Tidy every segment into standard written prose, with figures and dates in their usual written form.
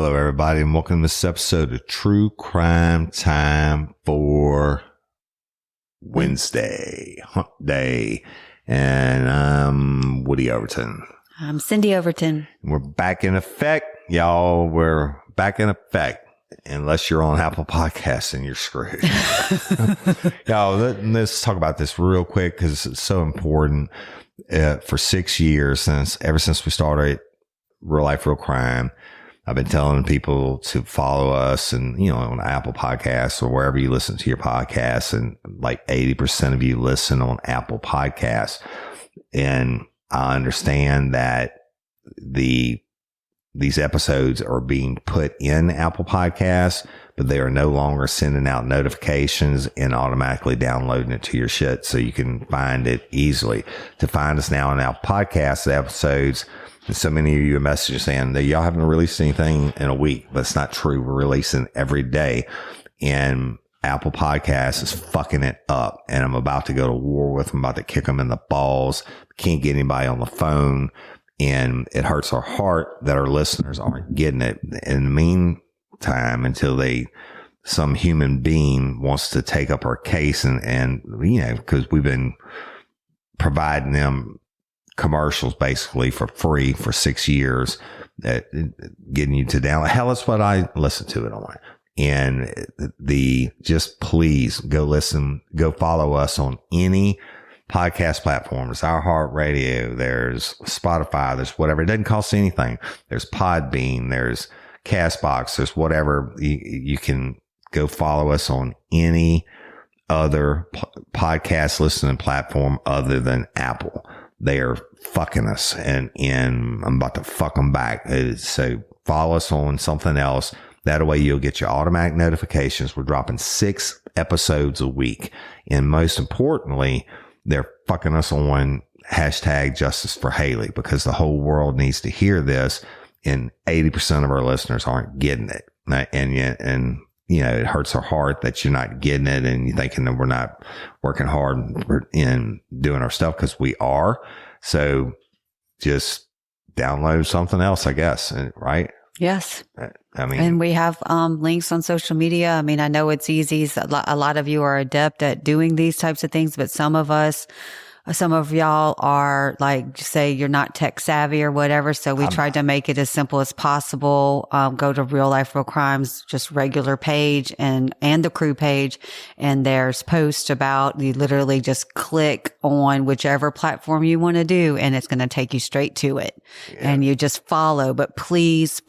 Hello, everybody, and welcome to this episode of True Crime Time for Wednesday, Hump Day. And I'm Woody Overton. I'm Cindy Overton. We're back in effect, y'all. We're back in effect. Unless you're on Apple Podcasts and you're screwed. Y'all, let's talk about this real quick because it's so important. For 6 years, ever since we started Real Life, Real Crime, I've been telling people to follow us and, on Apple Podcasts or wherever you listen to your podcasts. And like 80% of you listen on Apple Podcasts. And I understand that these episodes are being put in Apple Podcasts, but they are no longer sending out notifications and automatically downloading it to your shit so you can find it easily. To find us now on Apple Podcasts, the episodes, and so many of you messages saying that y'all haven't released anything in a week. That's not true. We're releasing every day, and Apple Podcasts is fucking it up. And I'm about to go to war with them. I'm about to kick them in the balls. Can't get anybody on the phone. And it hurts our heart that our listeners aren't getting it. In the meantime, until some human being wants to take up our case and because we've been providing them commercials basically for free for 6 years, getting you to download. Hell, that's what I listen to it on. And just please go listen, go follow us on any podcast platform. There's iHeartRadio, there's Spotify, there's whatever. It doesn't cost anything. There's Podbean, there's Castbox, there's whatever. You can go follow us on any other podcast listening platform other than Apple. They are fucking us, and I'm about to fuck them back. So follow us on something else. That way you'll get your automatic notifications. We're dropping 6 episodes a week. And most importantly, they're fucking us on hashtag Justice for Haley, because the whole world needs to hear this, and 80% of our listeners aren't getting it. And it hurts our heart that you're not getting it and you're thinking that we're not working hard in doing our stuff, because we are. So just download something else, I guess. Right? Yes. And we have links on social media. I mean, I know it's easy. A lot of you are adept at doing these types of things, but some of y'all are like, say you're not tech savvy or whatever. So we tried to make it as simple as possible. Go to Real Life, Real Crimes, just regular page and the crew page. And there's posts about, you literally just click on whichever platform you want to do, and it's going to take you straight to it. Yeah. And you just follow, but please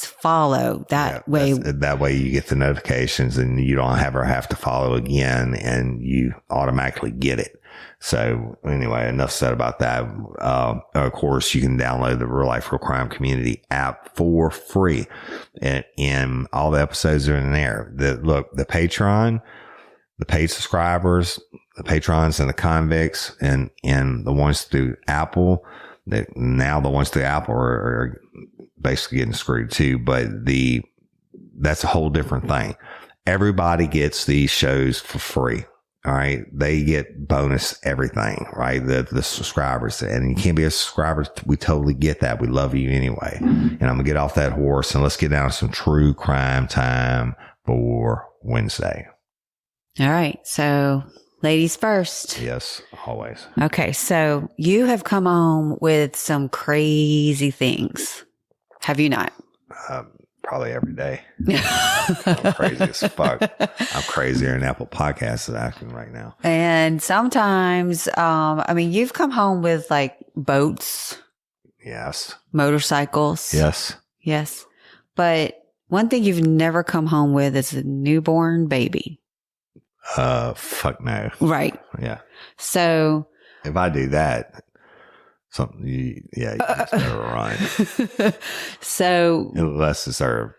follow that way. That way you get the notifications and you don't ever have to follow again, and you automatically get it. So anyway, enough said about that. Of course, you can download the Real Life, Real Crime Community app for free, and all the episodes are in there. The Patreon, the paid subscribers, the patrons and the convicts, and the ones through Apple. Now the ones through Apple are basically getting screwed too. But that's a whole different thing. Everybody gets these shows for free. All right. They get bonus everything, right? The subscribers, and you can't be a subscriber. We totally get that. We love you anyway. And I'm going to get off that horse, and let's get down to some true crime time for Wednesday. All right. So ladies first. Yes, always. Okay. So you have come home with some crazy things. Have you not? Probably every day. I'm crazy as fuck. I'm crazier than Apple Podcasts is acting right now. And sometimes, you've come home with like boats. Yes. Motorcycles. Yes. But one thing you've never come home with is a newborn baby. Fuck no. Right. Yeah. So if I do that, you just better run. So unless it's our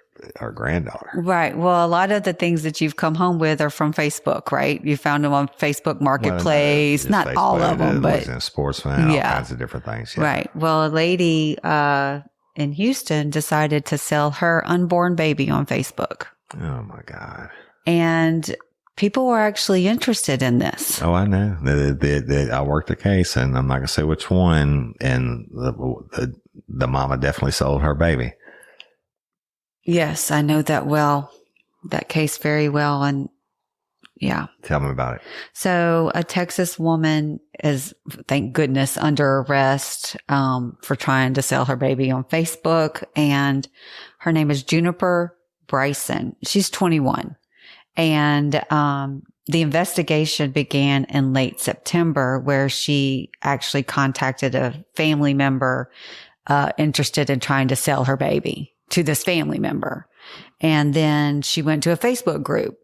granddaughter. Right. Well, a lot of the things that you've come home with are from Facebook, right? You found them on Facebook Marketplace. Well, not Facebook, all of them, but Sportsman, all kinds of different things. Yeah. Right. Well, a lady in Houston decided to sell her unborn baby on Facebook. Oh my God. And people were actually interested in this. Oh, I know. I worked the case, and I'm not going to say which one. And the mama definitely sold her baby. Yes, I know that case very well. And yeah. Tell me about it. So a Texas woman is, thank goodness, under arrest for trying to sell her baby on Facebook. And her name is Juniper Bryson. She's 21. And the investigation began in late September, where she actually contacted a family member interested in trying to sell her baby to this family member. And then she went to a Facebook group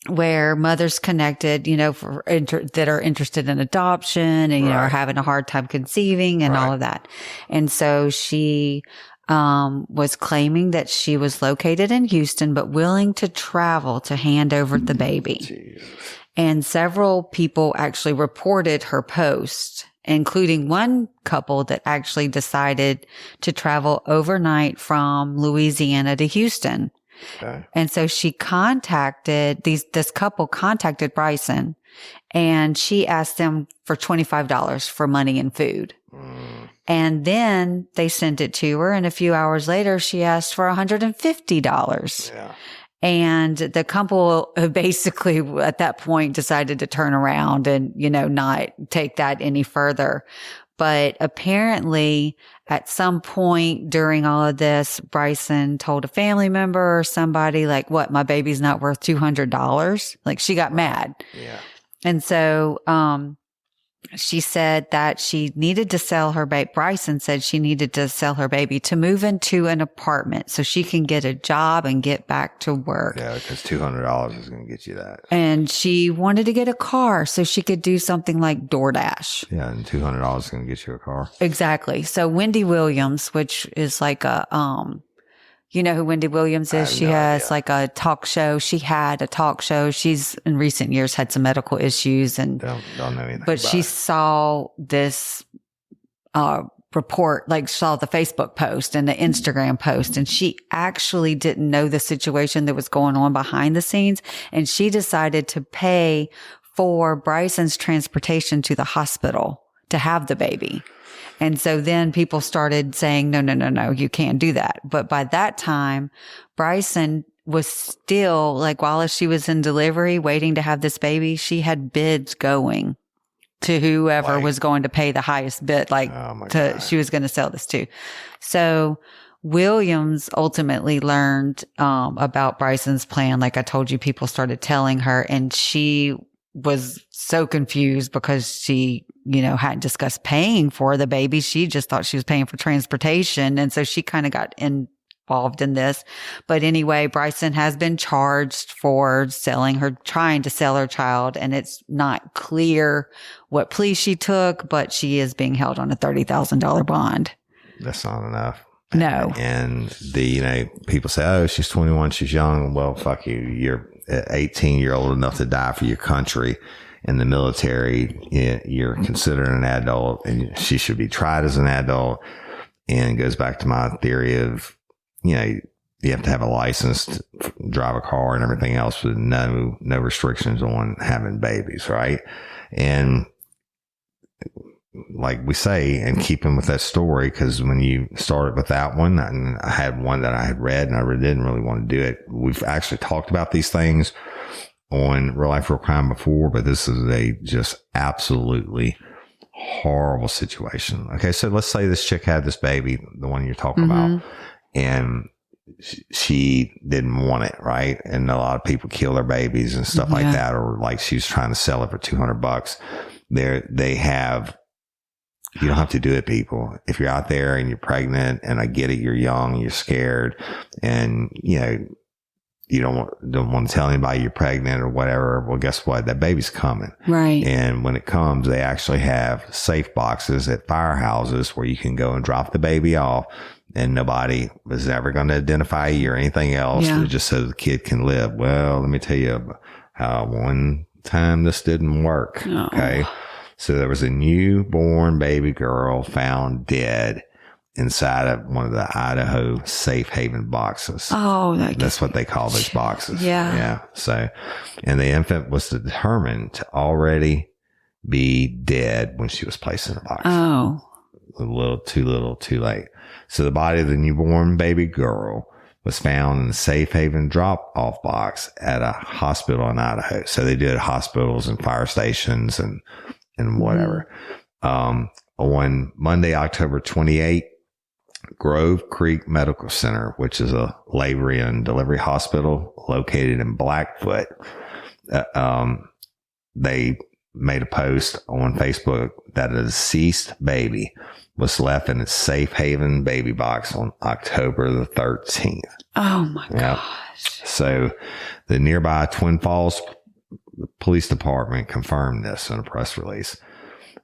where mothers connected, that are interested in adoption and, are having a hard time conceiving and all of that. And so she was claiming that she was located in Houston, but willing to travel to hand over the baby. Jesus. And several people actually reported her post, including one couple that actually decided to travel overnight from Louisiana to Houston. Okay. And so she this couple contacted Bryson, and she asked them for $25 for money and food. And then they sent it to her. And a few hours later, she asked for $150. Yeah. And the couple basically at that point decided to turn around and, not take that any further. But apparently at some point during all of this, Bryson told a family member or somebody like, what, my baby's not worth $200? Like she got mad. Yeah. And so, she said that she needed to sell her baby. Bryson said she needed to sell her baby to move into an apartment so she can get a job and get back to work. Yeah, because $200 is going to get you that. And she wanted to get a car so she could do something like DoorDash. Yeah, and $200 is going to get you a car. Exactly. So Wendy Williams, which is like a, you know who Wendy Williams is? She has like a talk show. She had a talk show. She's in recent years had some medical issues and don't know anything. But she saw this report, like saw the Facebook post and the Instagram post, and she actually didn't know the situation that was going on behind the scenes. And she decided to pay for Bryson's transportation to the hospital to have the baby. And so then people started saying, no, you can't do that. But by that time, Bryson was still like, while she was in delivery, waiting to have this baby, she had bids going to whoever was going to pay the highest bid, she was going to sell this to. So Williams ultimately learned about Bryson's plan. Like I told you, people started telling her, and she was so confused because she, hadn't discussed paying for the baby. She just thought she was paying for transportation. And so she kind of got involved in this. But anyway, Bryson has been charged for trying to sell her child. And it's not clear what plea she took, but she is being held on a $30,000 bond. That's not enough. No. And people say, oh, she's 21, she's young. Well, fuck you. You're 18, you're old enough to die for your country. In the military, you're considered an adult, and she should be tried as an adult. And it goes back to my theory of, you have to have a license to drive a car and everything else with no restrictions on having babies, right? And like we say, and keeping with that story, because when you started with that one, and I had one that I had read and I didn't really want to do it. We've actually talked about these things on Real Life, Real Crime before, but this is a just absolutely horrible situation. Okay. So let's say this chick had this baby, the one you're talking about, and she didn't want it. Right. And a lot of people kill their babies and stuff like that, or like she was trying to sell it for $200. You don't have to do it, people. If you're out there and you're pregnant, and I get it, you're young and you're scared, and you don't want to tell anybody you're pregnant or whatever. Well, guess what? That baby's coming. Right. And when it comes, they actually have safe boxes at firehouses where you can go and drop the baby off, and nobody is ever going to identify you or anything else, just so the kid can live. Well, let me tell you how one time this didn't work. Oh. Okay. So there was a newborn baby girl found dead inside of one of the Idaho safe haven boxes. Oh, that's what they call those boxes. Yeah. Yeah. So, and the infant was determined to already be dead when she was placed in the box. Oh. A little too late. So the body of the newborn baby girl was found in a safe haven drop-off box at a hospital in Idaho. So they do it at hospitals and fire stations and whatever. On Monday, October 28th, Grove Creek Medical Center, which is a labor and delivery hospital located in Blackfoot, they made a post on Facebook that a deceased baby was left in its safe haven baby box on October the 13th. Oh my gosh. So the nearby Twin Falls Police Department confirmed this in a press release.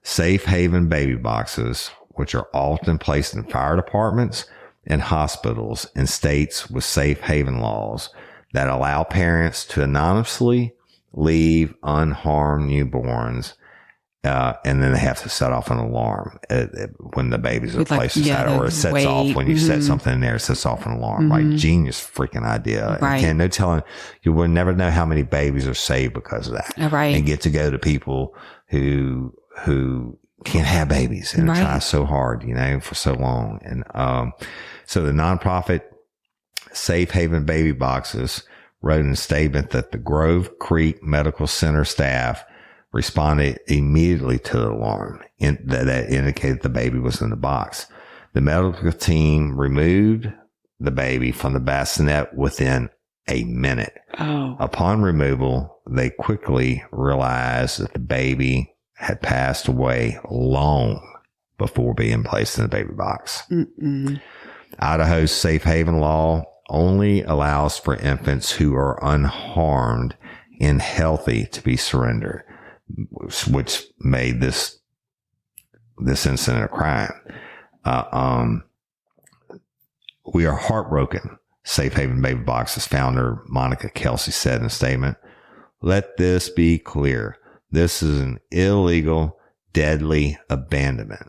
Safe haven baby boxes, which are often placed in fire departments and hospitals in states with safe haven laws that allow parents to anonymously leave unharmed newborns, and then they have to set off an alarm when the babies are placed inside, or it sets off when you set something in there. It sets off an alarm. Right? Genius freaking idea. Right. No telling, you will never know how many babies are saved because of that. Right. And get to go to people who can't have babies and try so hard, for so long. And so the nonprofit Safe Haven Baby Boxes wrote in a statement that the Grove Creek Medical Center staff responded immediately to the alarm that indicated the baby was in the box. The medical team removed the baby from the bassinet within a minute. Oh. Upon removal, they quickly realized that the baby had passed away long before being placed in the baby box. Idaho's safe haven law only allows for infants who are unharmed and healthy to be surrendered, which made this incident a crime. We are heartbroken, Safe Haven Baby Boxes founder Monica Kelsey said in a statement. Let this be clear. This is an illegal, deadly abandonment.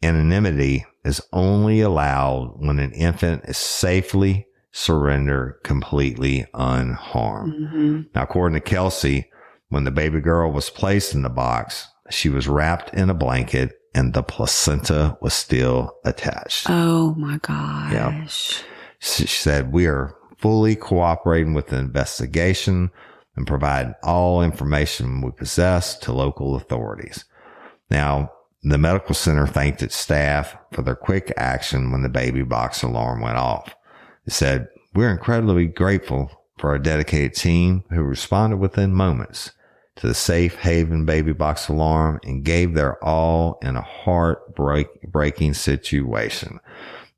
Anonymity is only allowed when an infant is safely surrendered, completely unharmed. Now, according to Kelsey, when the baby girl was placed in the box, she was wrapped in a blanket and the placenta was still attached. Oh my gosh. Yeah. She said, we are fully cooperating with the investigation and providing all information we possess to local authorities. Now, the medical center thanked its staff for their quick action when the baby box alarm went off. It said, we're incredibly grateful for our dedicated team who responded within moments to the Safe Haven baby box alarm and gave their all in a heartbreaking situation.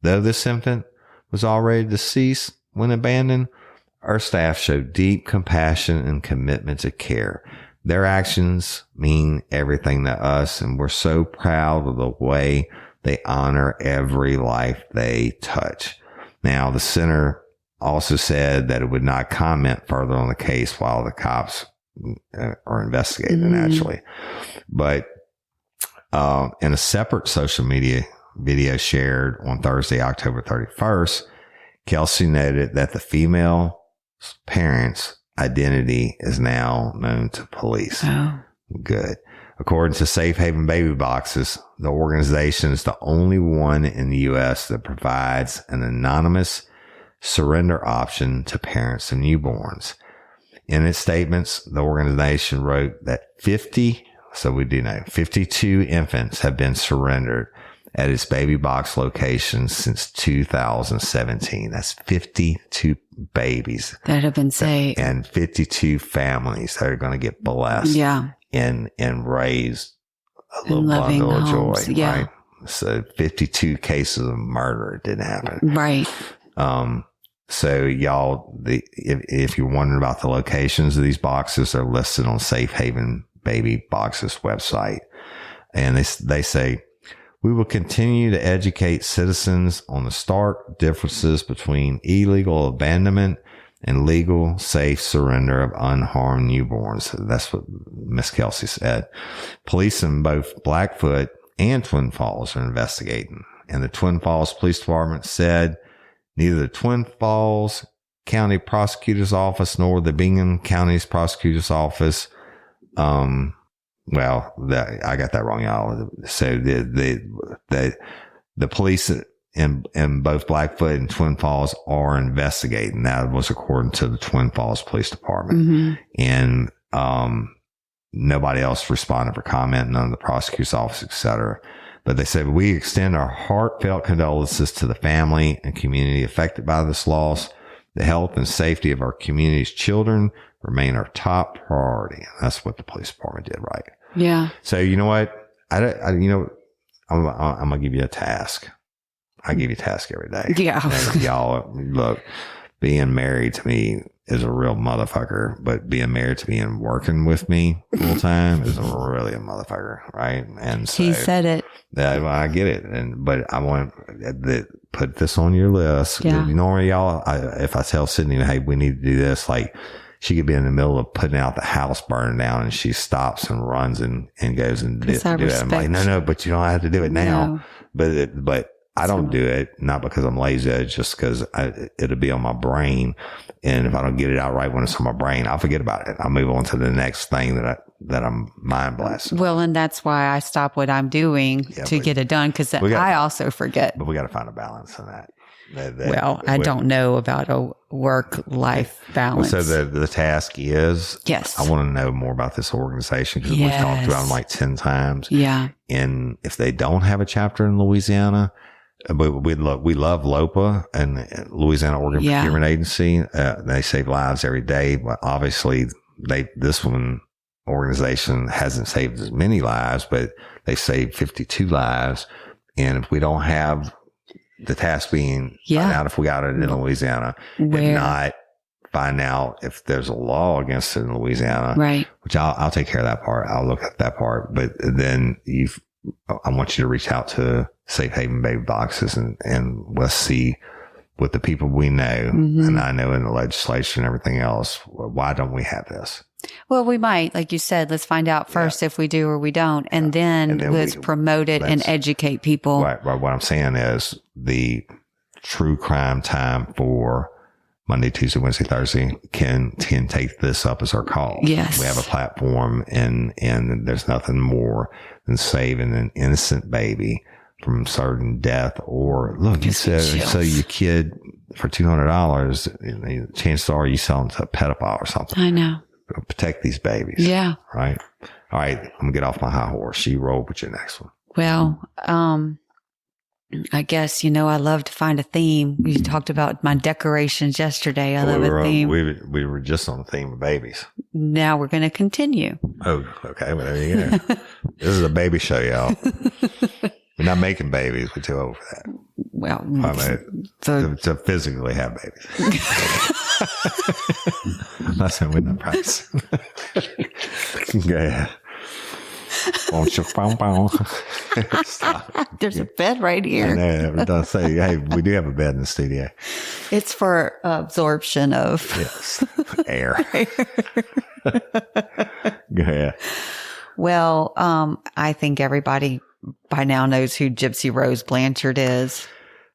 Though this infant was already deceased when abandoned, our staff showed deep compassion and commitment to care. Their actions mean everything to us, and we're so proud of the way they honor every life they touch. Now, the center also said that it would not comment further on the case while the cops are investigating, naturally. But in a separate social media video shared on Thursday, October 31st, Kelsey noted that the female parent's identity is now known to police. Oh. Good. According to Safe Haven Baby Boxes, the organization is the only one in the U.S. that provides an anonymous surrender option to parents of newborns. In its statements, the organization wrote that 52 infants have been surrendered at its baby box location since 2017. That's 52 babies that have been saved, and 52 families that are going to get blessed, and raise a little bundle of joy, right? So 52 cases of murder didn't happen, right? So y'all, if you're wondering about the locations of these boxes, they're listed on Safe Haven Baby Boxes website, and they say, we will continue to educate citizens on the stark differences between illegal abandonment and legal, safe surrender of unharmed newborns. That's what Miss Kelsey said. Police in both Blackfoot and Twin Falls are investigating. And the Twin Falls Police Department said neither the Twin Falls County Prosecutor's Office nor the Bingham County's Prosecutor's Office, I got that wrong, y'all. So the police in both Blackfoot and Twin Falls are investigating. That was according to the Twin Falls Police Department. And, nobody else responded for comment, none of the prosecutor's office, etc. But they said, we extend our heartfelt condolences to the family and community affected by this loss. The health and safety of our community's children remain our top priority. And that's what the police department did, right? Yeah. So you know what? I'm going to give you a task. I give you a task every day. Yeah. And y'all, look, being married to me is a real motherfucker, but being married to me and working with me full time is really a motherfucker, right? And so he said it. I get it, but I want to put this on your list. Yeah. Normally, y'all, if I tell Sydney, hey, we need to do this, like she could be in the middle of putting out the house burning down, and she stops and runs and goes and do it. I'm like, no, but you don't have to do it now. No. But I don't do it, not because I'm lazy, it's just because it'll be on my brain. And if I don't get it out right when it's on my brain, I'll forget about it. I'll move on to the next thing that I'm mind blasting. Well, and that's why I stop what I'm doing to get it done, because I also forget. But we got to find a balance in that. I don't know about a work-life balance. So the task is, yes, I want to know more about this organization, because we've talked about them like 10 times. Yeah. And if they don't have a chapter in Louisiana, we love LOPA and Louisiana Organ Procurement Agency. They save lives every day, but obviously this one organization hasn't saved as many lives, but they saved 52 lives. And if we don't have the task being find out if we got it in Louisiana, if not, find out if there's a law against it in Louisiana, right? Which I'll take care of that part. I'll look at that part, but then I want you to reach out to Safe Haven Baby Boxes and let's see with the people we know, and I know in the legislature and everything else, why don't we have this? Well, we might, like you said, let's find out first if we do or we don't, and then let's promote it and educate people. Right. What I'm saying is the true crime time for Monday, Tuesday, Wednesday, Thursday can take this up as our call. Yes. We have a platform, and there's nothing more than saving an innocent baby from certain death. Or look, you sell your kid for $200, chances are you sell them to a pedophile or something. I know. Protect these babies. Yeah. Right. All right. I'm gonna get off my high horse. She rolled with your next one. Well, I guess, I love to find a theme. We talked about my decorations yesterday. I love a theme. We were just on the theme of babies. Now we're going to continue. Oh, okay. Well, there you go. This is a baby show, y'all. We're not making babies. We're too old for that. Well, to physically have babies. That's what we're not practicing. Yeah. Stop. There's a bed right here. I know. We're done say, hey, we do have a bed in the studio. It's for absorption of air. Go ahead. Well, I think everybody by now knows who Gypsy Rose Blanchard is.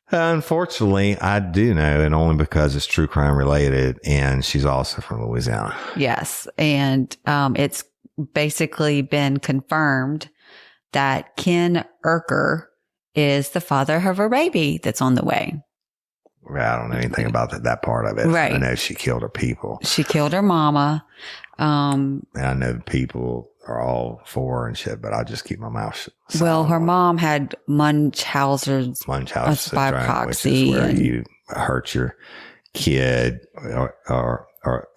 Unfortunately, I do know, and only because it's true crime related, and she's also from Louisiana. Yes, and it's basically been confirmed that Ken Urker is the father of her baby that's on the way. Well, I don't know anything about that part of it. Right. I know she killed her people. She killed her mama. And I know the people are all for her and shit, but I'll just keep my mouth shut. Well, her mom had Munchausen's by proxy, which is where you hurt your kid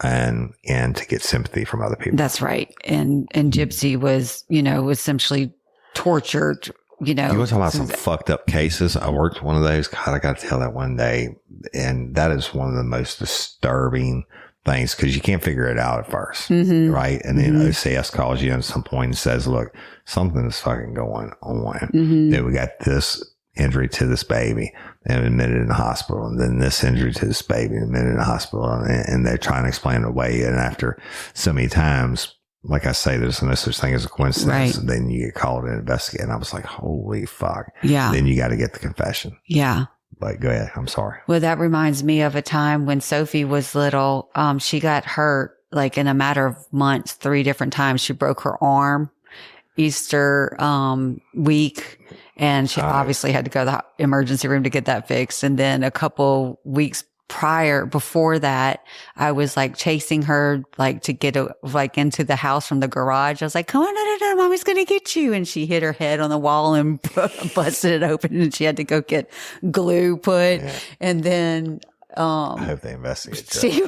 and to get sympathy from other people. That's right. And Gypsy was, essentially tortured, You want to talk about some fucked up cases? I worked one of those. God, I got to tell that one day. And that is one of the most disturbing things because you can't figure it out at first. Right. And then OCS calls you at some point and says, look, something is fucking going on. Then we got this injury to this baby and admitted in the hospital, and then this injury to this baby and admitted in the hospital, and they're trying to explain it away. And after so many times, like I say, there's no such thing as a coincidence. Right. And then you get called and investigate. And I was like, holy fuck. Yeah. Then you got to get the confession. Yeah. But go ahead. I'm sorry. Well, that reminds me of a time when Sophie was little. She got hurt like in a matter of months, 3 different times. She broke her arm, Easter week. And she obviously had to go to the emergency room to get that fixed. And then a couple weeks before that, I was like chasing her, like to get into the house from the garage. I was like, come on, no, mommy's going to get you. And she hit her head on the wall and busted it open, and she had to go get glue put. Yeah. And then, I hope they investigate. She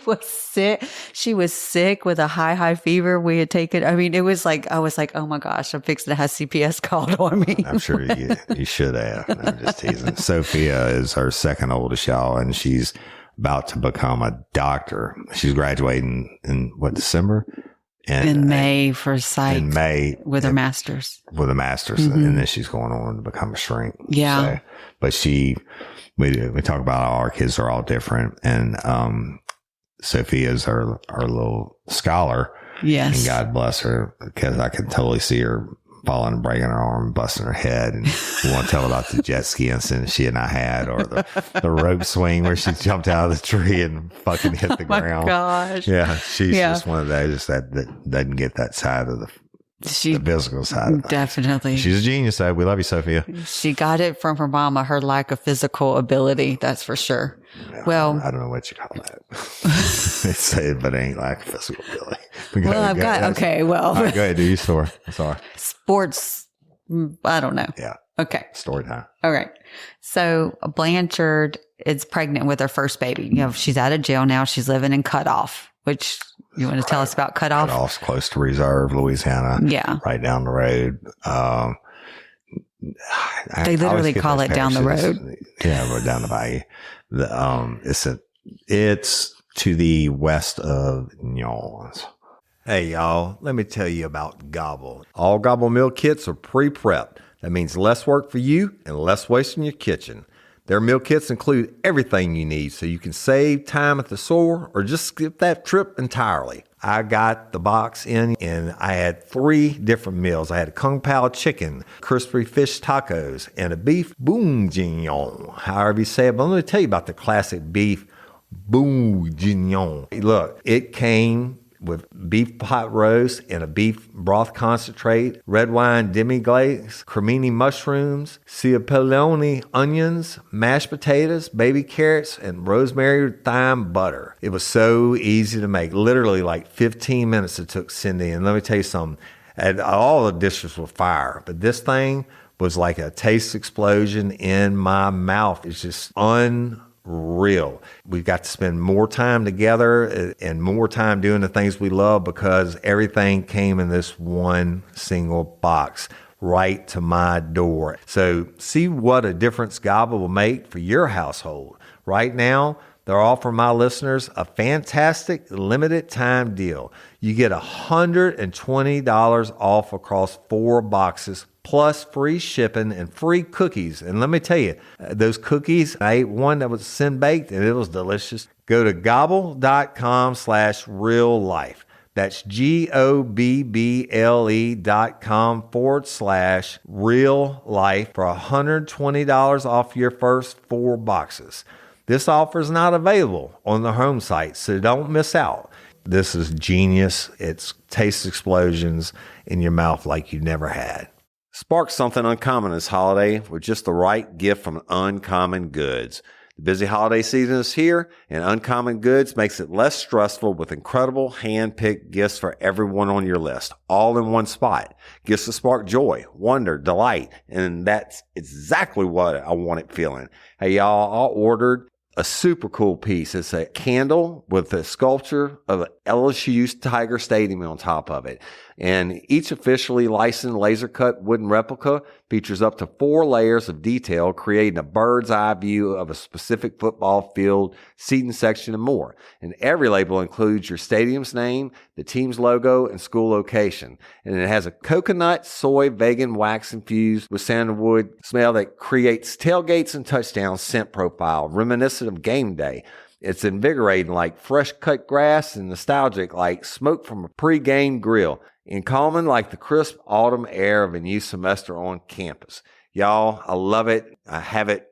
was sick. She was sick with a high fever. We had taken, I mean, it was like, I was like, oh my gosh, I'm fixing to have CPS called on me. I'm sure you should have. I'm just teasing. Sophia is our second oldest, y'all, and she's about to become a doctor. She's graduating in December? In May for psych. In May. With her master's. With a master's. Mm-hmm. And then she's going on to become a shrink. Yeah. So, but we talk about how our kids are all different, and Sophia's our little scholar. Yes, and God bless her, because I can totally see her falling and breaking her arm, busting her head, and we want to tell about the jet ski incident she and I had, or the rope swing where she jumped out of the tree and fucking hit the ground. Gosh, yeah, she's just one of those that doesn't get that side of the physical side of it. Definitely. She's a genius, though. We love you, Sophia. She got it from her mama, her lack of physical ability. That's for sure. Yeah, well, I don't know what you call that. It's it, but it ain't lack of physical ability. Okay, well. All right, go ahead, do your story. Sorry. Sports, I don't know. Yeah. Okay. Story time. All right. So Blanchard is pregnant with her first baby. She's out of jail now. She's living in Cutoff, which you want to tell us about Cutoff? Cutoff's close to Reserve, Louisiana. Yeah. Right down the road. They literally call it down the road. Yeah, we're down the bayou. It's to the west of New Orleans. Hey, y'all, let me tell you about Gobble. All Gobble meal kits are pre-prepped. That means less work for you and less waste in your kitchen. Their meal kits include everything you need so you can save time at the store or just skip that trip entirely. I got the box in and I had 3 different meals. I had a Kung Pao chicken, crispy fish tacos, and a beef bourguignon, however you say it. But let me tell you about the classic beef bourguignon. Look, it came with beef pot roast and a beef broth concentrate, red wine demi-glace, cremini mushrooms, cipollone onions, mashed potatoes, baby carrots, and rosemary thyme butter. It was so easy to make. Literally like 15 minutes it took Cindy. And let me tell you something. And all the dishes were fire, but this thing was like a taste explosion in my mouth. It's just unreal. We got to spend more time together and more time doing the things we love because everything came in this one single box right to my door. So see what a difference Gobble will make for your household. Right now, they're offering my listeners a fantastic limited time deal. You get $120 off across 4 boxes plus free shipping and free cookies. And let me tell you, those cookies, I ate one that was sin baked and it was delicious. Go to gobble.com/real life. That's GOBBLE.com/real life for $120 off your first 4 boxes. This offer is not available on the home site, so don't miss out. This is genius. It's taste explosions in your mouth like you never had. Spark something uncommon this holiday with just the right gift from Uncommon Goods. The busy holiday season is here, and Uncommon Goods makes it less stressful with incredible hand-picked gifts for everyone on your list, all in one spot. Gifts that spark joy, wonder, delight, and that's exactly what I wanted feeling. Hey, y'all, I ordered a super cool piece. It's a candle with a sculpture of LSU's Tiger Stadium on top of it. And each officially licensed laser cut wooden replica features up to 4 layers of detail, creating a bird's eye view of a specific football field, seating section, and more. And every label includes your stadium's name, the team's logo, and school location. And it has a coconut, soy, vegan wax infused with sandalwood smell that creates tailgates and touchdown scent profile, reminiscent of game day. It's invigorating like fresh cut grass and nostalgic like smoke from a pre-game grill, and calming like the crisp autumn air of a new semester on campus. Y'all, I love it. I have it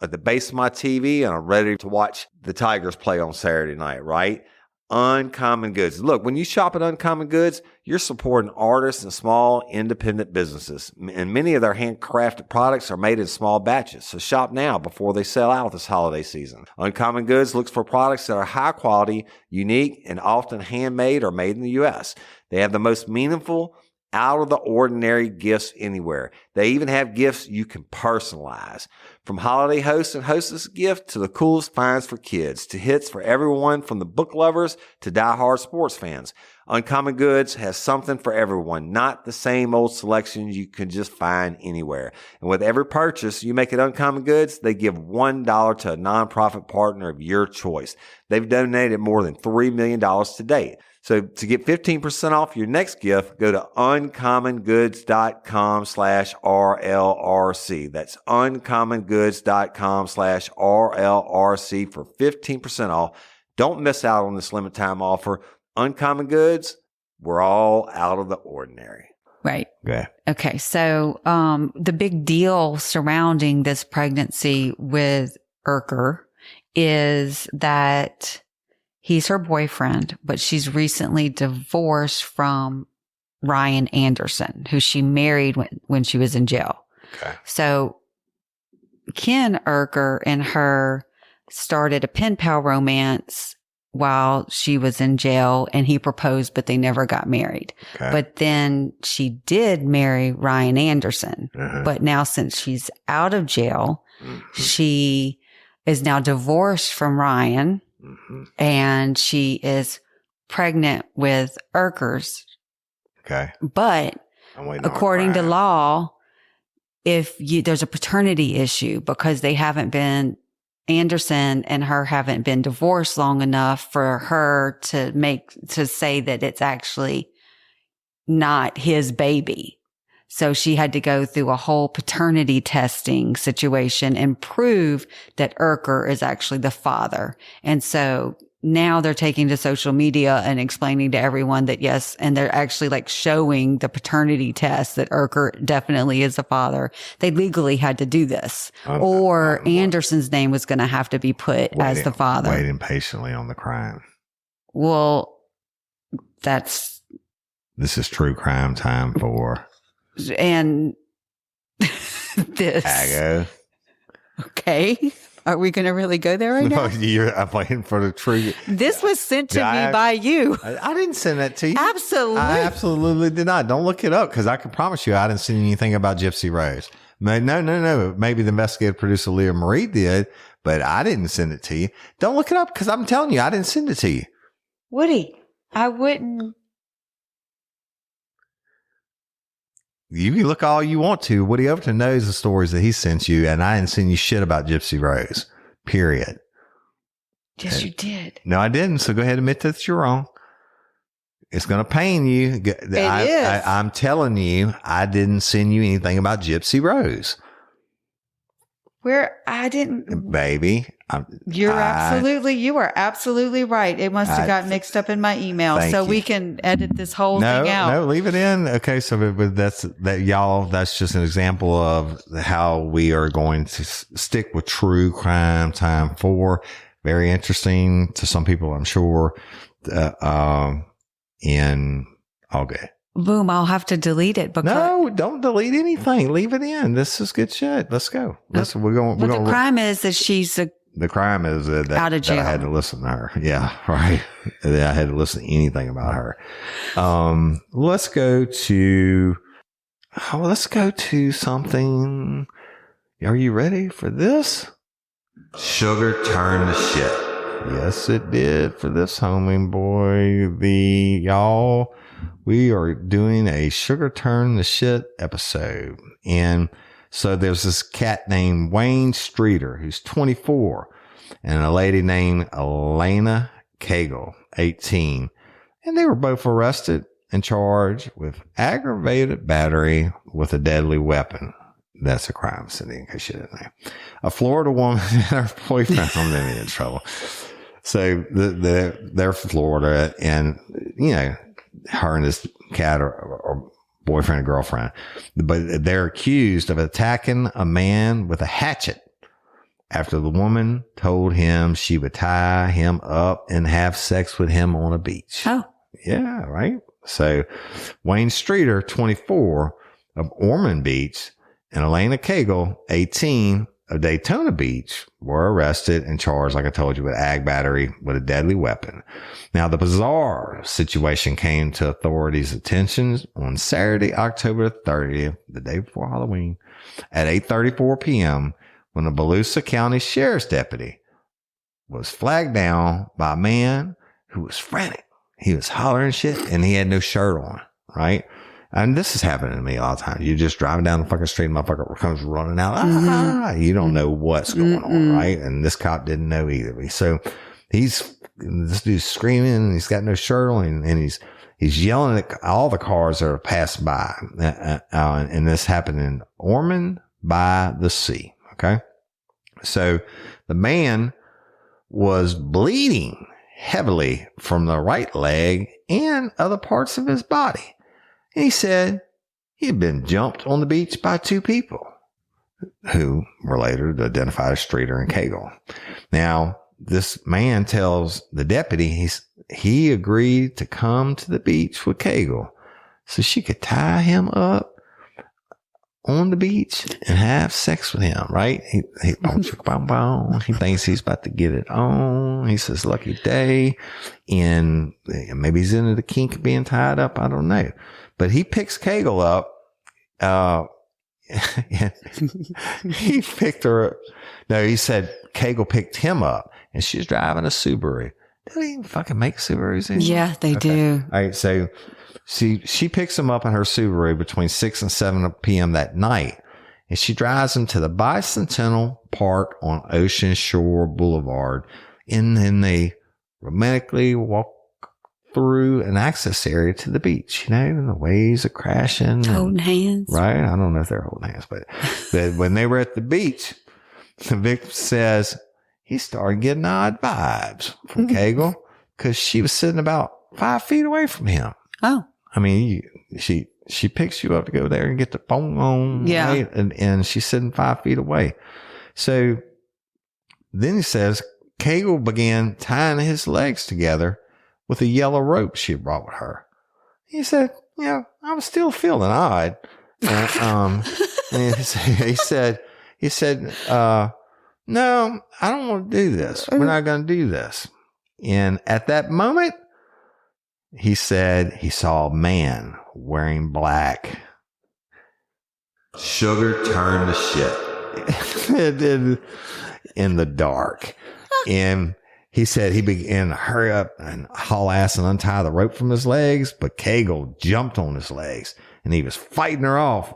at the base of my TV and I'm ready to watch the Tigers play on Saturday night, right? Uncommon Goods. Look, when you shop at Uncommon Goods, you're supporting artists and small independent businesses. And many of their handcrafted products are made in small batches. So shop now before they sell out this holiday season. Uncommon Goods looks for products that are high quality, unique, and often handmade or made in the U.S. They have the most meaningful, out of the ordinary gifts anywhere. They even have gifts you can personalize. From holiday hosts and hostess gifts to the coolest finds for kids, to hits for everyone from the book lovers to diehard sports fans. Uncommon Goods has something for everyone, not the same old selections you can just find anywhere. And with every purchase you make at Uncommon Goods, they give $1 to a nonprofit partner of your choice. They've donated more than $3 million to date. So to get 15% off your next gift, go to uncommongoods.com/RLRC. That's uncommongoods.com/RLRC for 15% off. Don't miss out on this limited time offer. Uncommon Goods, we're all out of the ordinary. Right. Yeah. Okay. So, the big deal surrounding this pregnancy with Urker is that he's her boyfriend, but she's recently divorced from Ryan Anderson, who she married when she was in jail. Okay. So Ken Urker and her started a pen pal romance while she was in jail, and he proposed, but they never got married. Okay. But then she did marry Ryan Anderson. But now since she's out of jail, she is now divorced from Ryan. And she is pregnant with Urker's. Okay. But according to law, if there's a paternity issue because they haven't been, Anderson and her haven't been divorced long enough for her to say that it's actually not his baby. So she had to go through a whole paternity testing situation and prove that Urker is actually the father. And so now they're taking to social media and explaining to everyone that yes, and they're actually like showing the paternity test that Urker definitely is the father. They legally had to do this, or Anderson's name was going to have to be put as the father. Waiting patiently on the crime. Well, this is true crime time for. And this. Ago. Okay. Are we going to really go there right now? I'm waiting for the truth. This was sent to me by you. I didn't send that to you. Absolutely. I absolutely did not. Don't look it up because I can promise you I didn't send anything about Gypsy Rose. No. Maybe the investigative producer Leah Marie did, but I didn't send it to you. Don't look it up because I'm telling you I didn't send it to you. Woody, I wouldn't. You can look all you want to. Woody Overton knows the stories that he sent you, and I didn't send you shit about Gypsy Rose. Period. Yes, you did. No, I didn't. So go ahead and admit that you're wrong. It's going to pain you. It is. I'm telling you, I didn't send you anything about Gypsy Rose. Where I didn't. Baby. You are absolutely right. It must have got mixed up in my email. So we can edit this whole thing out. No, leave it in. Okay. So that's just an example of how we are going to stick with true crime time 4. Very interesting to some people, I'm sure. And all good. Boom, I'll have to delete it. Because no, don't delete anything. Leave it in. This is good shit. Let's go. The crime is that she's the crime is out of jail. That I had to listen to her. Yeah, right. That I had to listen to anything about her. Let's go to something. Are you ready for this? Sugar turned to shit. Yes, it did for this homie boy. We are doing a sugar turn to shit episode. And so there's this cat named Wayne Streeter, who's 24, and a lady named Elena Cagle, 18. And they were both arrested and charged with aggravated battery with a deadly weapon. That's a crime, Cindy, in case you didn't know. A Florida woman and her boyfriend found them in trouble. So they're Florida, and her and this cat are boyfriend and girlfriend, but they're accused of attacking a man with a hatchet after the woman told him she would tie him up and have sex with him on a beach. Oh. Yeah, right. So Wayne Streeter, 24, of Ormond Beach, and Elena Cagle, 18, of Daytona Beach, were arrested and charged, like I told you, with ag battery with a deadly weapon. Now, the bizarre situation came to authorities' attention on Saturday, October 30th, the day before Halloween, at 8:34 p.m., when a Volusia County Sheriff's deputy was flagged down by a man who was frantic. He was hollering shit, and he had no shirt on, right? And this is happening to me all the time. You're just driving down the fucking street, motherfucker comes running out. You don't know what's going on, right? And this cop didn't know either. So this dude's screaming, and he's got no shirt on, and he's yelling at all the cars that are passing by. And this happened in Ormond by the Sea. Okay. So the man was bleeding heavily from the right leg and other parts of his body. And he said he had been jumped on the beach by two people who were later identified as Streeter and Cagle. Now, this man tells the deputy he agreed to come to the beach with Cagle so she could tie him up on the beach and have sex with him, right? He thinks he's about to get it on. He says, lucky day. And maybe he's into the kink of being tied up. I don't know. But he picks Cagle up. He picked her up. No, he said Cagle picked him up, and she's driving a Subaru. Do they even fucking make Subarus anymore? Yeah, they do. All right, so she picks him up in her Subaru between 6 and 7 p.m. that night, and she drives him to the Bicentennial Park on Ocean Shore Boulevard, and then they romantically walk through an access area to the beach, and the waves are crashing. Holding hands. Right? I don't know if they're holding hands, but when they were at the beach, the victim says he started getting odd vibes from Cagle because she was sitting about 5 feet away from him. Oh. I mean, she picks you up to go there and get the phone on. Yeah. Right? And she's sitting 5 feet away. So then he says Cagle began tying his legs together with a yellow rope she had brought with her. He said, I was still feeling odd. And he said, no, I don't want to do this. We're not going to do this. And at that moment, he said he saw a man wearing black. Sugar turned to shit in the dark. And he said he began to hurry up and haul ass and untie the rope from his legs, but Cagle jumped on his legs and he was fighting her off.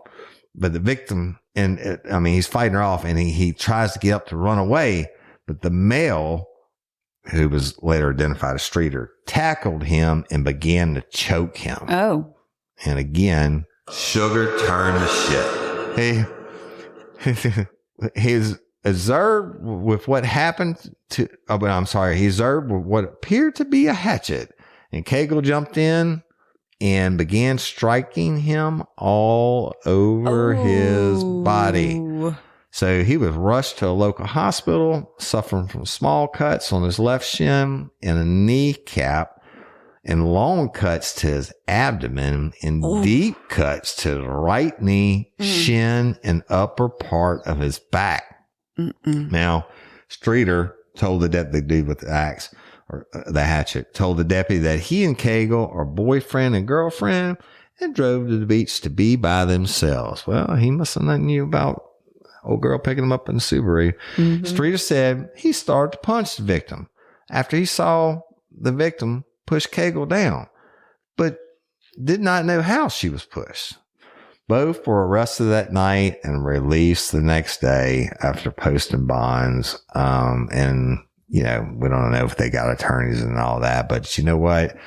But the victim, he's fighting her off, and he tries to get up to run away, but the male, who was later identified as Streeter, tackled him and began to choke him. Oh. And again, sugar turned to shit. He's observed with what happened to, he observed with what appeared to be a hatchet, and Cagle jumped in and began striking him all over his body. So he was rushed to a local hospital, suffering from small cuts on his left shin and a kneecap, and long cuts to his abdomen, and deep cuts to the right knee, shin, and upper part of his back. Now, Streeter told the deputy with the axe, or the hatchet, told the deputy that he and Cagle are boyfriend and girlfriend, and drove to the beach to be by themselves. Well, he must have known you about old girl picking him up in the Subaru. Streeter said he started to punch the victim after he saw the victim push Cagle down, but did not know how she was pushed. Both were arrested that night and released the next day after posting bonds. And we don't know if they got attorneys and all that, but you know what?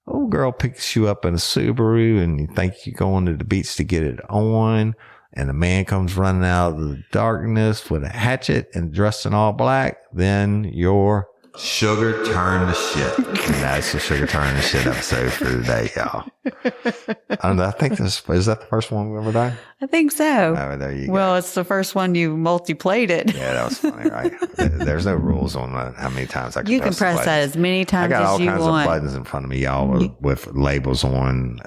Old girl picks you up in a Subaru and you think you're going to the beach to get it on, and a man comes running out of the darkness with a hatchet and dressed in all black, then you're Sugar turn to shit. And that's the Sugar turn to shit episode for today, y'all. I don't know. I think is that the first one we've ever done? I think so. Oh, there you go. Well, it's the first one you multi-played it. Yeah, that was funny, right? There's no rules on how many times I can You can press that as many times as you want. I got all kinds of buttons in front of me, y'all, with labels on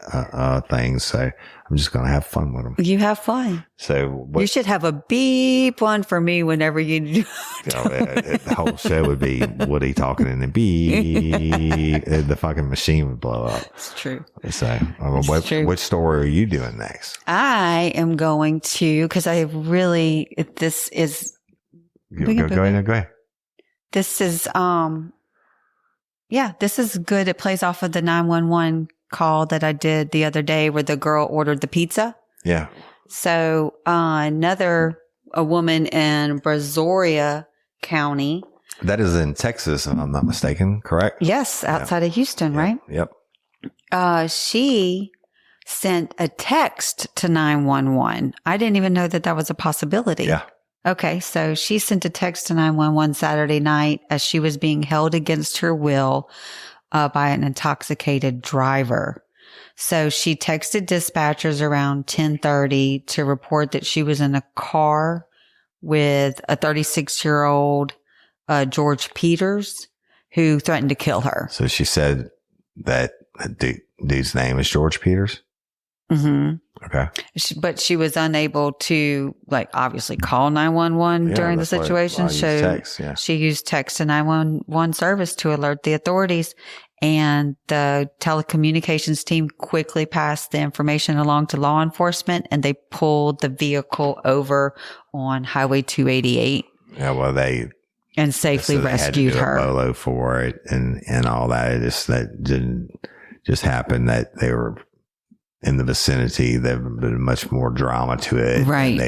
things. So I'm just going to have fun with them. You have fun. So you should have a beep one for me whenever you do. The whole show would be Woody talking in the beep. The fucking machine would blow up. It's true. So what story are you doing next? I am going to, because I really, this is. Go ahead. This is, this is good. It plays off of the 911 call that I did the other day where the girl ordered the pizza. Yeah. So, a woman in Broussard County. That is in Texas, if I'm not mistaken, correct? Yes, outside of Houston, right? Yep. She sent a text to 911. I didn't even know that was a possibility. Yeah. Okay, so she sent a text to 911 Saturday night as she was being held against her will by an intoxicated driver. So she texted dispatchers around 10:30 to report that she was in a car with a 36-year-old George Peters who threatened to kill her. So she said that dude's name is George Peters? Mm-hmm. Okay. But she was unable to, obviously call 911 during the situation. She used text to 911 service to alert the authorities. And the telecommunications team quickly passed the information along to law enforcement, and they pulled the vehicle over on Highway 288. Yeah, well, they safely rescued her. Had to do a bolo for it and all that. That didn't just happen that they were in the vicinity. There's been much more drama to it. Right.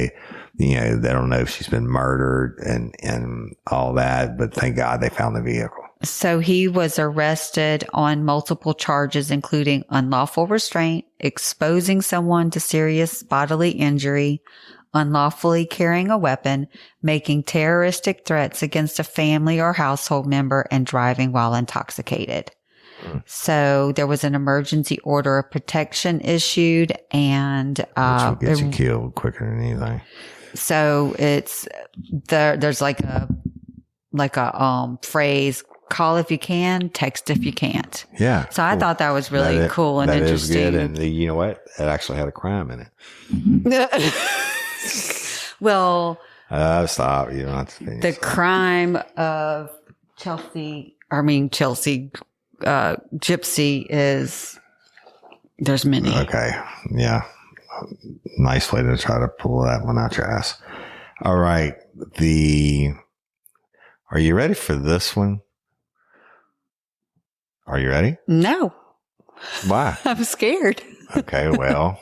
And they don't know if she's been murdered and all that, but thank God they found the vehicle. So he was arrested on multiple charges, including unlawful restraint, exposing someone to serious bodily injury, unlawfully carrying a weapon, making terroristic threats against a family or household member, and driving while intoxicated. So there was an emergency order of protection issued, and which will get you killed quicker than anything. So there's like a phrase: call if you can, text if you can't. Yeah. So I thought that was really cool and interesting. That is good, and you know what? It actually had a crime in it. Well, stop. You don't have to finish. The crime of Chelsea Gypsy is, there's many. Okay. Yeah. Nice way to try to pull that one out your ass. All right. Are you ready for this one? Are you ready? No. Why? I'm scared. Okay. Well.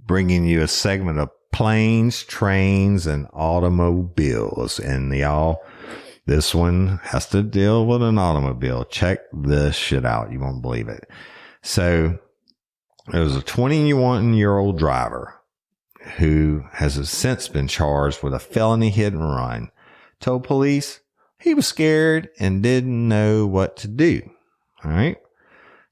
Bringing you a segment of planes, trains, and automobiles. And y'all, this one has to deal with an automobile. Check this shit out. You won't believe it. So there was a 21-year-old driver who has since been charged with a felony hit and run. Told police he was scared and didn't know what to do. All right.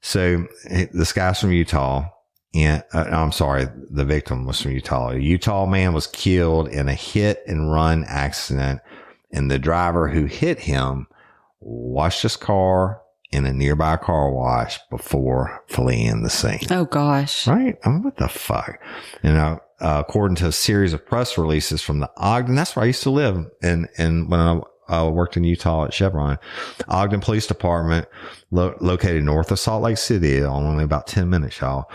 So this guy's from Utah. And I'm sorry, the victim was from Utah. A Utah man was killed in a hit and run accident, and the driver who hit him washed his car in a nearby car wash before fleeing the scene. Oh gosh. Right? I mean, what the fuck? According to a series of press releases from the Ogden, that's where I used to live. And when I worked in Utah at Chevron, Ogden Police Department, located north of Salt Lake City, only about 10 minutes, y'all.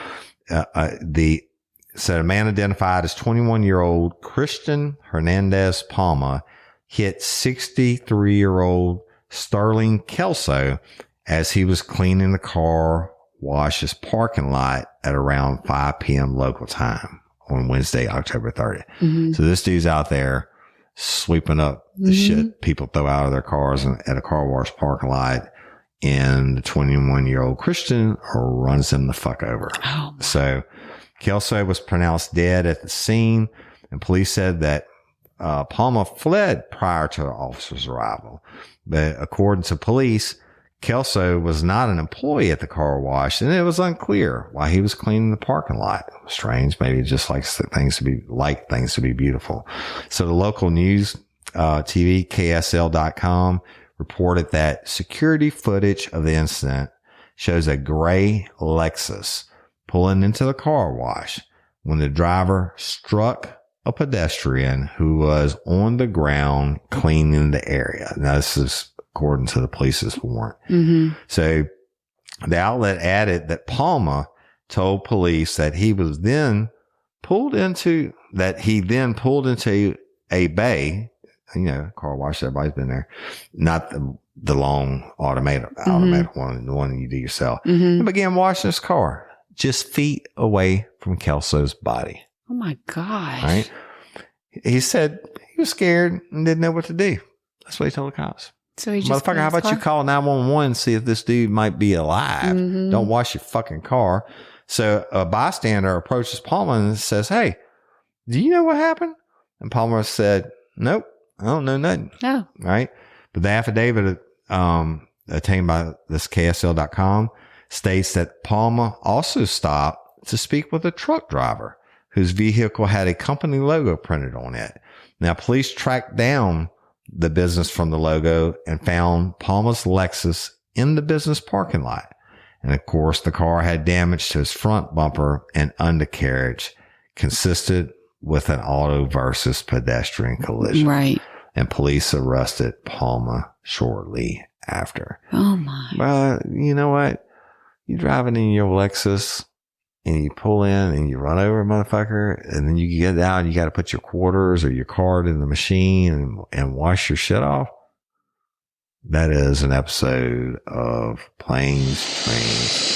Said a man identified as 21-year-old Christian Hernandez Palma hit 63-year-old Sterling Kelso as he was cleaning the car wash's parking lot at around 5 p.m. local time on Wednesday, October 30th. Mm-hmm. So this dude's out there sweeping up the shit people throw out of their cars at a car wash parking lot and the 21-year-old Christian runs him the fuck over. Oh, so Kelso was pronounced dead at the scene, and police said that Palma fled prior to the officer's arrival. But according to police, Kelso was not an employee at the car wash, and it was unclear why he was cleaning the parking lot. Strange, maybe just like things to be beautiful. So the local news TV, KSL.com, reported that security footage of the incident shows a gray Lexus pulling into the car wash when the driver struck a pedestrian who was on the ground cleaning the area. Now, this is according to the police's warrant. Mm-hmm. So the outlet added that Palma told police that he then pulled into a bay, car wash, everybody's been there, not the long automatic one, the one you do yourself, and began washing his car just feet away from Kelso's body. Oh my gosh. Right? He said he was scared and didn't know what to do. That's what he told the cops. So he just Motherfucker, how about you call 911 and see if this dude might be alive? Don't wash your fucking car. So a bystander approaches Palmer and says, "Hey, do you know what happened?" And Palmer said, "Nope, I don't know nothing." No. Right? But the affidavit obtained by this KSL.com states that Palmer also stopped to speak with a truck driver whose vehicle had a company logo printed on it. Now, police tracked down the business from the logo and found Palmer's Lexus in the business parking lot. And of course, the car had damage to its front bumper and undercarriage, consistent with an auto versus pedestrian collision. Right. And police arrested Palmer shortly after. Oh my. Well, you know what? You driving in your Lexus and you pull in and you run over a motherfucker, and then you get out and you got to put your quarters or your card in the machine and wash your shit off. That is an episode of Planes, Trains,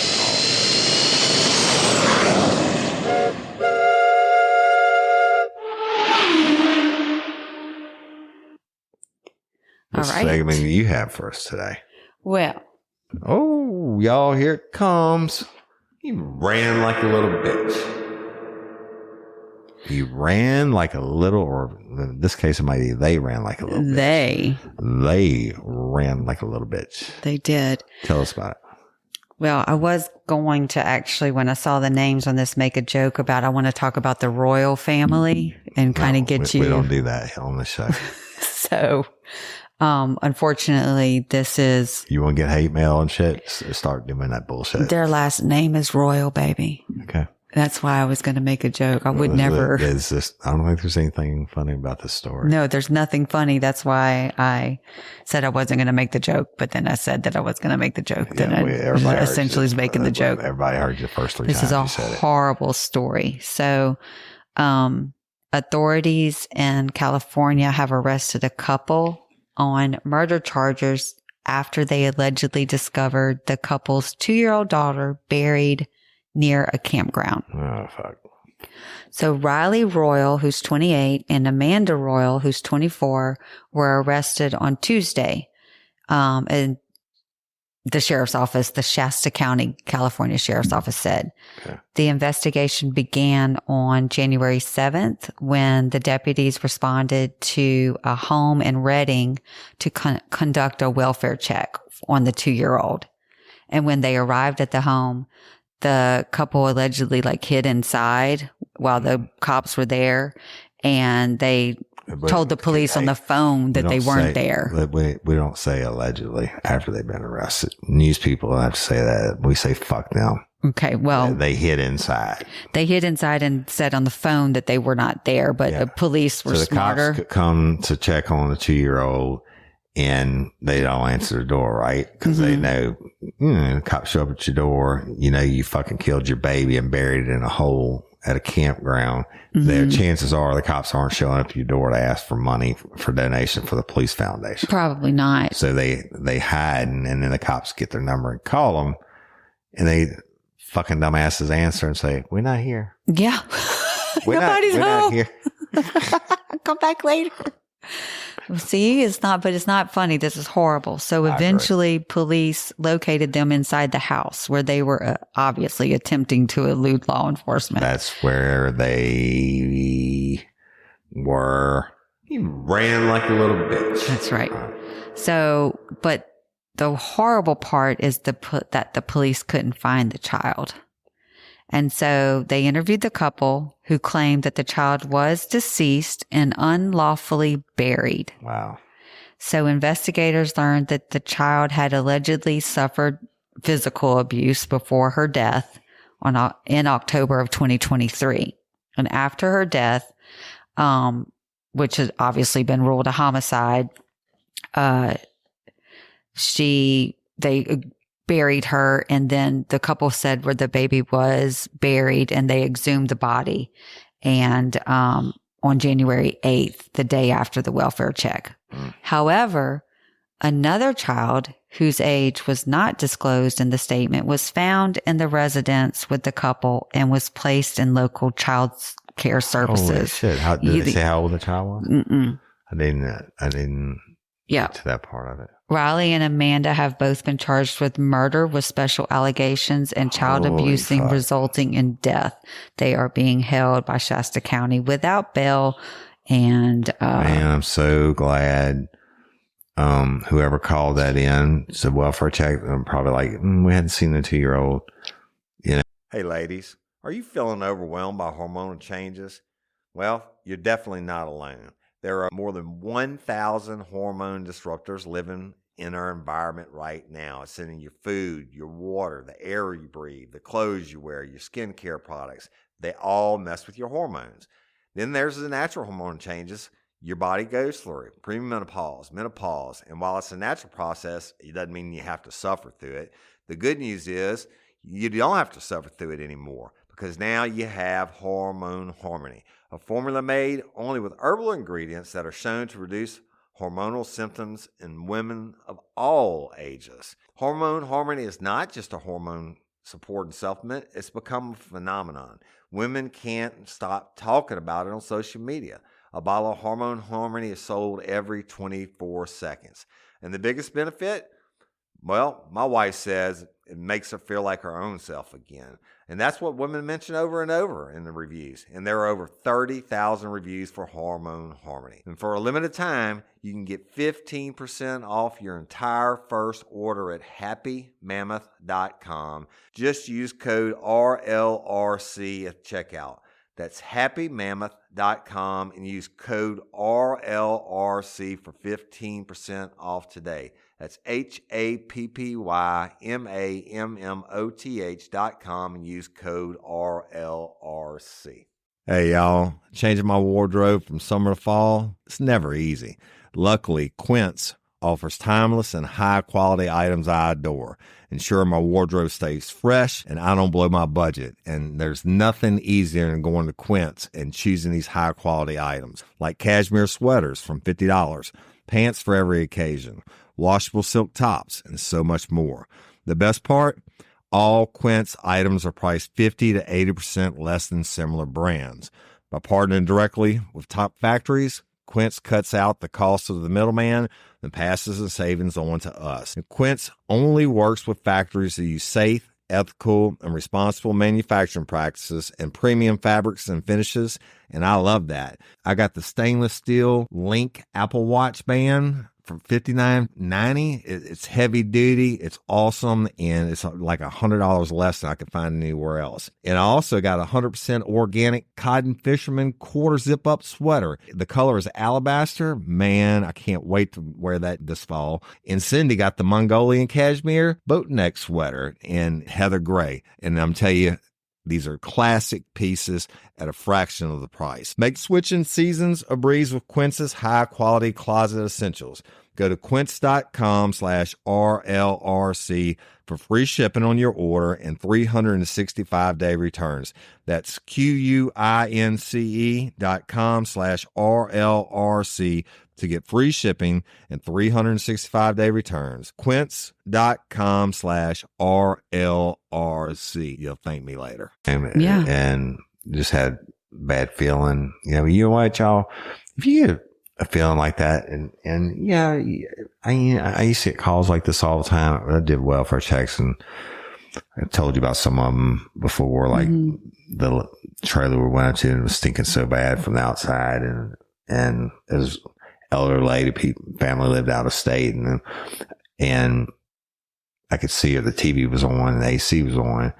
All right. segment you have for us today. Well. Oh, y'all, here it comes. He ran like a little bitch. He ran like a little, or in this case, it might be they ran like a little bitch. They ran like a little bitch. They did. Tell us about it. Well, I was going to actually, when I saw the names on this, make a joke about, I want to talk about the royal family and kind of get you. We don't do that on the show. So, unfortunately, this is. You want to get hate mail and shit? Start doing that bullshit. Their last name is Royal, baby. Okay. That's why I was going to make a joke. I would never. I don't think there's anything funny about this story. No, there's nothing funny. That's why I said I wasn't going to make the joke, but then I said that I was going to make the joke. Then I essentially was making the joke. Everybody heard you the first three times. This is a horrible story. So, authorities in California have arrested a couple on murder charges after they allegedly discovered the couple's 2-year-old daughter buried near a campground. Oh, fuck. So Riley Royal, who's 28, and Amanda Royal, who's 24, were arrested on Tuesday. And the sheriff's office, the Shasta County, California Sheriff's Office said. Okay. The investigation began on January 7th when the deputies responded to a home in Redding to conduct a welfare check on the 2-year-old. And when they arrived at the home, the couple allegedly hid inside while the cops were there, and they told the police on the phone that they weren't there. We don't say allegedly after they've been arrested. News people have to say that. We say fuck them. Okay, well. They hid inside. They hid inside and said on the phone that they were not there, but the police were smarter. The cops come to check on the 2-year-old. And they don't answer the door, right? Because they know, the cops show up at your door. You fucking killed your baby and buried it in a hole at a campground. Their chances are the cops aren't showing up at your door to ask for money for donation for the police foundation. Probably not. So they hide, and then the cops get their number and call them, and they fucking dumbasses answer and say, "We're not here." Yeah. Nobody's home. Not here. Come back later. See, but it's not funny. This is horrible. So eventually police located them inside the house where they were obviously attempting to elude law enforcement. That's where they were. He ran like a little bitch. That's right. So, but the horrible part is that the police couldn't find the child. And so they interviewed the couple who claimed that the child was deceased and unlawfully buried. Wow. So investigators learned that the child had allegedly suffered physical abuse before her death in October of 2023. And after her death, which has obviously been ruled a homicide, they buried her, and then the couple said where the baby was buried, and they exhumed the body. And on January 8th, the day after the welfare check. However, another child whose age was not disclosed in the statement was found in the residence with the couple and was placed in local child care services. Holy shit. Did they say how old the child was? Mm-mm. I didn't get to that part of it. Riley and Amanda have both been charged with murder with special allegations and child abusing resulting in death. They are being held by Shasta County without bail. And man, I'm so glad whoever called that in said welfare check. I'm probably like, we hadn't seen the 2-year-old. You know. Hey, ladies, are you feeling overwhelmed by hormonal changes? Well, you're definitely not alone. There are more than 1,000 hormone disruptors living in our environment right now. It's in your food, your water, the air you breathe, the clothes you wear, your skincare products. They all mess with your hormones. Then there's the natural hormone changes your body goes through, premenopause, menopause. And while it's a natural process, it doesn't mean you have to suffer through it. The good news is you don't have to suffer through it anymore, because now you have Hormone Harmony, a formula made only with herbal ingredients that are shown to reduce hormonal symptoms in women of all ages. Hormone Harmony is not just a hormone support and supplement. It's become a phenomenon. Women can't stop talking about it on social media. A bottle of Hormone Harmony is sold every 24 seconds. And the biggest benefit? Well, my wife says it makes her feel like her own self again. And that's what women mention over and over in the reviews. And there are over 30,000 reviews for Hormone Harmony. And for a limited time, you can get 15% off your entire first order at happymammoth.com. Just use code RLRC at checkout. That's happymammoth.com and use code RLRC for 15% off today. That's happymammoth.com and use code RLRC. Hey, y'all. Changing my wardrobe from summer to fall, it's never easy. Luckily, Quince offers timeless and high-quality items I adore, ensuring my wardrobe stays fresh and I don't blow my budget. And there's nothing easier than going to Quince and choosing these high-quality items, like cashmere sweaters from $50, pants for every occasion, washable silk tops, and so much more. The best part? All Quince items are priced 50 to 80% less than similar brands. By partnering directly with top factories, Quince cuts out the cost of the middleman and passes the savings on to us. And Quince only works with factories that use safe, ethical, and responsible manufacturing practices and premium fabrics and finishes, and I love that. I got the stainless steel Link Apple Watch band for $59.90. It's heavy duty, it's awesome, and it's like $100 less than I could find anywhere else. And I also got a 100% organic cotton fisherman quarter zip up sweater. The color is alabaster. Man, I can't wait to wear that this fall. And Cindy got the Mongolian cashmere boat neck sweater in heather gray. And I'm telling you, these are classic pieces at a fraction of the price. Make switching seasons a breeze with Quince's high-quality closet essentials. Go to quince.com/RLRC for free shipping on your order and 365-day returns. That's QUINCE.com/RLRC to get free shipping and 365-day returns. Quince.com/RLRC. You'll thank me later. And just had bad feeling. You know what, y'all? If you get a feeling like that. And yeah, I used to get calls like this all the time. I did welfare checks, and I told you about some of them before, like the trailer we went to, and it was stinking so bad from the outside, and it was elder lady, family lived out of state, and I could see her. The TV was on, and the AC was on,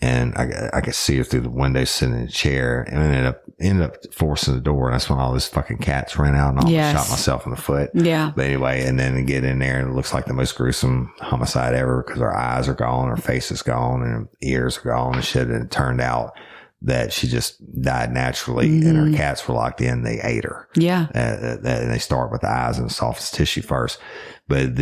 and I could see her through the window sitting in a chair, and ended up forcing the door. And that's when all those fucking cats ran out, and I shot myself in the foot. Yeah. But anyway, and then get in there, and it looks like the most gruesome homicide ever, because her eyes are gone, her face is gone, and her ears are gone and shit. And it turned out that she just died naturally, and her cats were locked in. They ate her. Yeah. And they start with the eyes and the softest tissue first. But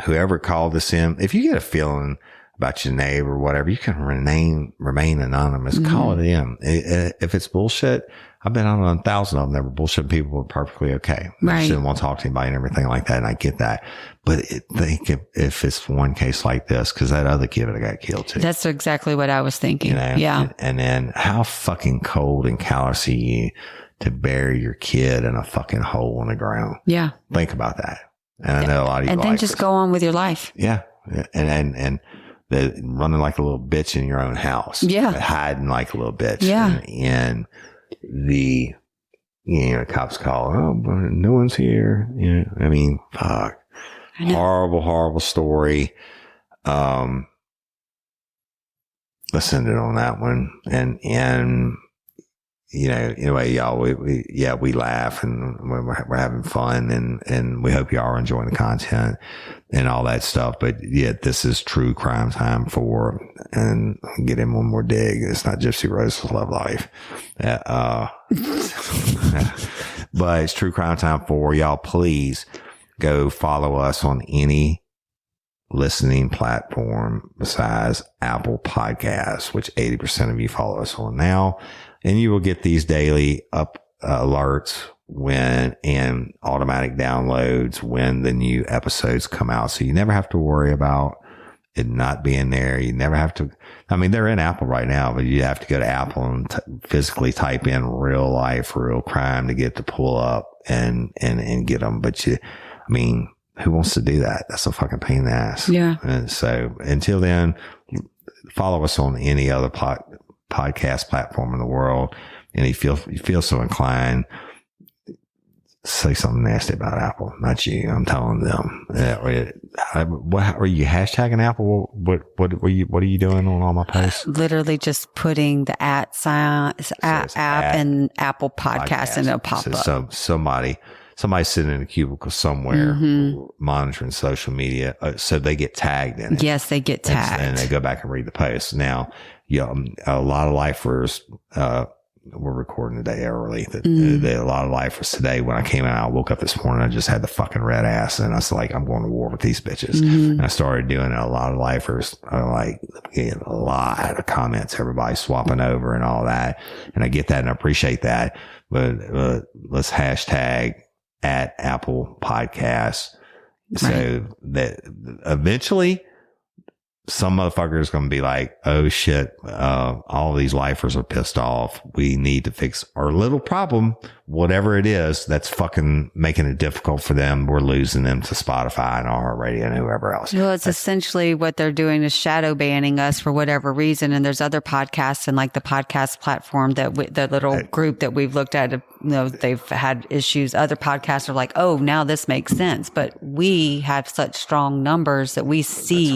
whoever called this in, if you get a feeling about your neighbor or whatever, you can remain anonymous. Call it in. If it's bullshit, I've been on 1,000 of them that were bullshit. People were perfectly okay. They just didn't want to talk to anybody and everything like that. And I get that. But think if it's one case like this, because that other kid that got killed too. That's exactly what I was thinking. You know? Yeah. And then how fucking cold and callous are you to bury your kid in a fucking hole in the ground? Yeah. Think about that. And I know a lot of you and then just go on with your life. Yeah. And running like a little bitch in your own house. Yeah. Hiding like a little bitch. Yeah. And the, cops call, oh, no one's here. I mean, fuck. Horrible, horrible story. Let's end it on that one. And, anyway, y'all, we laugh, and we're having fun, and we hope y'all are enjoying the content and all that stuff. But yeah, this is true crime time for, and I'll get in one more dig. It's not Gypsy Rose's love life. But it's true crime time for y'all. Please go follow us on any listening platform besides Apple Podcasts, which 80% of you follow us on now. And you will get these daily alerts and automatic downloads when the new episodes come out. So you never have to worry about it not being there. You never have to. I mean, they're in Apple right now, but you have to go to Apple and physically type in real life, real crime to get to pull up and get them. But who wants to do that? That's a fucking pain in the ass. Yeah. And so until then, follow us on any other podcast platform in the world. And you feel so inclined, say something nasty about Apple, not you. I'm telling them. What are you hashtagging Apple? What are you doing on all my posts? Literally just putting the app and Apple Podcast, and it'll pop up. So somebody sitting in a cubicle somewhere monitoring social media, so they get tagged in it. Yes, they get tagged, and they go back and read the post. Now, a lot of lifers. We're recording today early. A lot of lifers today, when I came out, I woke up this morning, I just had the fucking red ass, and I was like, I'm going to war with these bitches. And I started doing it. A lot of lifers are like getting a lot of comments, everybody swapping over and all that. And I get that and I appreciate that. But let's hashtag at Apple Podcasts, so that eventually some motherfucker is going to be like, oh shit, all these lifers are pissed off. We need to fix our little problem, whatever it is that's fucking making it difficult for them. We're losing them to Spotify and iHeartRadio and whoever else. Well, it's essentially what they're doing is shadow banning us for whatever reason. And there's other podcasts, and like the podcast platform the little group that we've looked at, they've had issues. Other podcasts are like, oh, now this makes sense. But we have such strong numbers that we see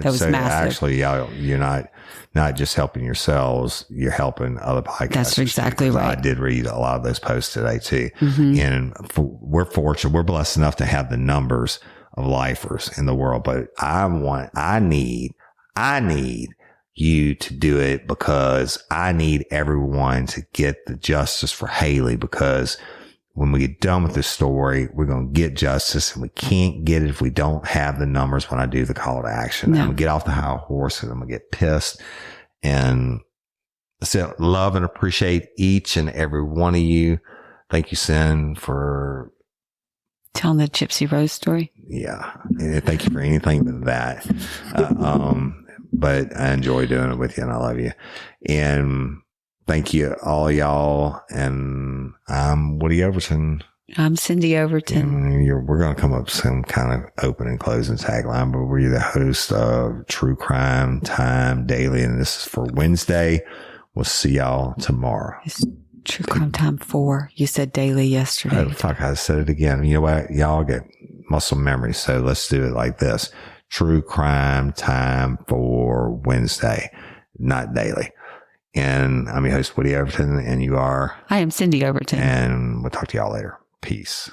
those massive. Actually, you're not just helping yourselves, you're helping other podcasts. That's exactly right. I did read a lot of those posts today too. And we're fortunate. We're blessed enough to have the numbers of lifers in the world, but I need you to do it, because I need everyone to get the justice for Haley, because when we get done with this story, we're going to get justice, and we can't get it if we don't have the numbers when I do the call to action. No. I'm going to get off the high horse, and I'm going to get pissed. And so love and appreciate each and every one of you. Thank you, Sin, for telling the Gypsy Rose story. Yeah. Thank you for anything but that. But I enjoy doing it with you, and I love you. And thank you, all y'all. And I'm Woody Overton. I'm Cindy Overton. We're going to come up with some kind of open and closing tagline, but we're the host of True Crime Time Daily, and this is for Wednesday. We'll see y'all tomorrow. It's True Crime Time 4. You said daily yesterday. Oh, fuck, I said it again. You know what? Y'all get muscle memory, so let's do it like this. True Crime Time for Wednesday, not daily. And I'm your host, Woody Overton, and you are? I am Cindy Overton. And we'll talk to y'all later. Peace.